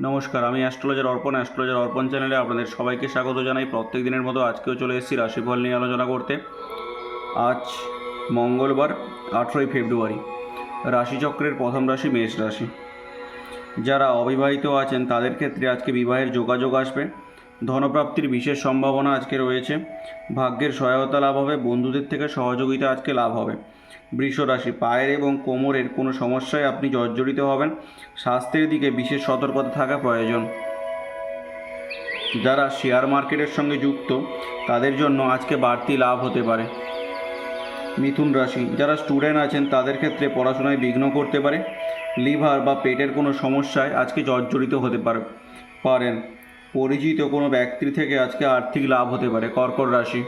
নমস্কার, আমি অ্যাস্ট্রোলজার অর্পণ চ্যানেলে আপনাদের সবাইকে স্বাগত জানাই। প্রত্যেক দিনের মতো আজকেও চলে এসেছি রাশিফল নিয়ে আলোচনা করতে। আজ মঙ্গলবার 18ই ফেব্রুয়ারি। রাশিচক্রের প্রথম রাশি মেষ রাশি। যারা অবিবাহিত আছেন তাদের ক্ষেত্রে আজকে বিবাহের যোগাযোগ আসবে। ধনপ্রাপ্তির বিশেষ সম্ভাবনা আজকে রয়েছে। ভাগ্যের সহায়তা লাভ হবে। বন্ধুদের থেকে সহযোগিতা আজকে লাভ হবে। বৃষ রাশি, পায়ের এবং কোমরের কোনো সমস্যায় আপনি জর্জরিত হবেন। স্বাস্থ্যের দিকে বিশেষ সতর্কতা থাকা প্রয়োজন। যারা শেয়ার মার্কেটের সঙ্গে যুক্ত তাদের জন্য আজকে বাড়তি লাভ হতে পারে। মিথুন রাশি, যারা স্টুডেন্ট আছেন তাদের ক্ষেত্রে পড়াশোনায় বিঘ্ন করতে পারে। লিভার বা পেটের কোনো সমস্যায় আজকে জর্জরিত হতে পারেন। পরিচিত কোনো ব্যক্তির থেকে আজকে আর্থিক লাভ হতে পারে। কর্কট রাশি,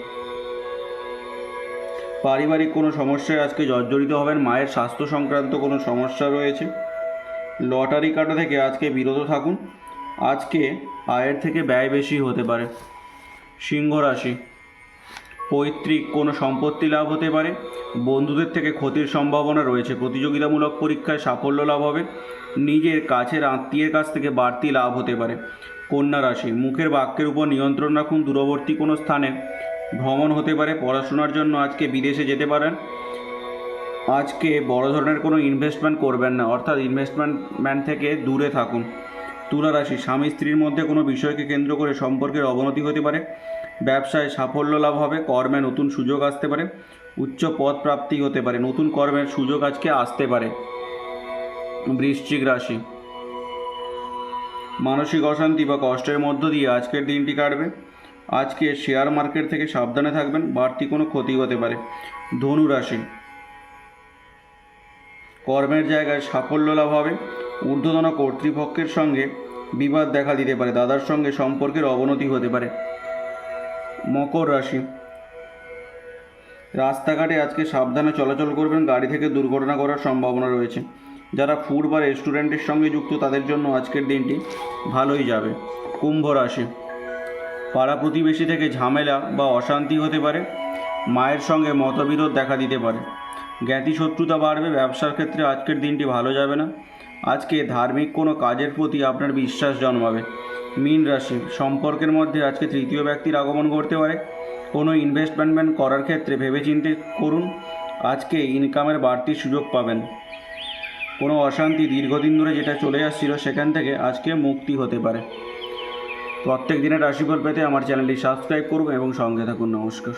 পারিবারিক কোনো সমস্যায় আজকে জর্জরিত হবেন। মায়ের স্বাস্থ্য সংক্রান্ত কোনো সমস্যা রয়েছে। লটারি কাটা থেকে আজকে বিরত থাকুন। আজকে আয়ের থেকে ব্যয় বেশি হতে পারে। সিংহ রাশি, পৈতৃক কোনো সম্পত্তি লাভ হতে পারে। বন্ধুদের থেকে ক্ষতির সম্ভাবনা রয়েছে। প্রতিযোগিতামূলক পরীক্ষায় সাফল্য লাভ হবে। নিজের কাছের আত্মীয়ের কাছ থেকে বাড়তি লাভ হতে পারে। কন্যা রাশি, মুখের বাক্যের উপর নিয়ন্ত্রণ রাখুন। দূরবর্তী কোনো স্থানে ভ্রমণ হতে পারে। পড়াশোনার জন্য আজকে বিদেশে যেতে পারেন। আজকে বড় ধরনের কোনো ইনভেস্টমেন্ট করবেন না, অর্থাৎ ইনভেস্টমেন্ট থেকে দূরে থাকুন। তুলা রাশি, স্বামী স্ত্রীর মধ্যে কোনো বিষয়কে কেন্দ্র করে সম্পর্কের অবনতি হতে পারে। ব্যবসায় সাফল্য লাভ হবে। কর্মে নতুন সুযোগ আসতে পারে। উচ্চ পদ প্রাপ্তি হতে পারে। নতুন কর্মের সুযোগ আজকে আসতে পারে। বৃশ্চিক রাশি, মানসিক অশান্তি বা কষ্টের মধ্য দিয়ে আজকের দিনটি কাটবে। আজকে শেয়ার মার্কেট থেকে সাবধানে থাকবেন, বাড়তি কোনো ক্ষতি হতে পারে। ধনু রাশি, কর্মের জায়গায় সাফল্য লাভ হবে। ঊর্ধ্বতন কর্তৃপক্ষের সঙ্গে বিবাদ দেখা দিতে পারে। দাদার সঙ্গে সম্পর্কের অবনতি হতে পারে। মকর রাশি, রাস্তাঘাটে আজকে সাবধানে চলাচল করবেন। গাড়ি থেকে দুর্ঘটনা করার সম্ভাবনা রয়েছে। যারা ফুড বা রেস্টুরেন্টের সঙ্গে যুক্ত তাদের জন্য আজকের দিনটি ভালোই যাবে। কুম্ভ রাশি, পাড়া প্রতিবেশী থেকে ঝামেলা বা অশান্তি হতে পারে। মায়ের সঙ্গে মতবিরোধ দেখা দিতে পারে। জ্ঞাতি শত্রুতা বাড়বে। ব্যবসার ক্ষেত্রে আজকের দিনটি ভালো যাবে না। আজকে ধার্মিক কোনো কাজের প্রতি আপনার বিশ্বাস জন্মাবে। মীন রাশি, সম্পর্কের মধ্যে আজকে তৃতীয় ব্যক্তির আগমন ঘটতে পারে। কোনো ইনভেস্টমেন্ট করার ক্ষেত্রে ভেবেচিন্তে করুন। আজকে ইনকামের বাড়তি সুযোগ পাবেন। কোনো অশান্তি দীর্ঘদিন ধরে যেটা চলে আসছিল সেখান থেকে আজকে মুক্তি হতে পারে। প্রত্যেক দিনের রাশিফল পেতে আমার চ্যানেলটি সাবস্ক্রাইব করুন এবং সঙ্গে থাকুন। নমস্কার।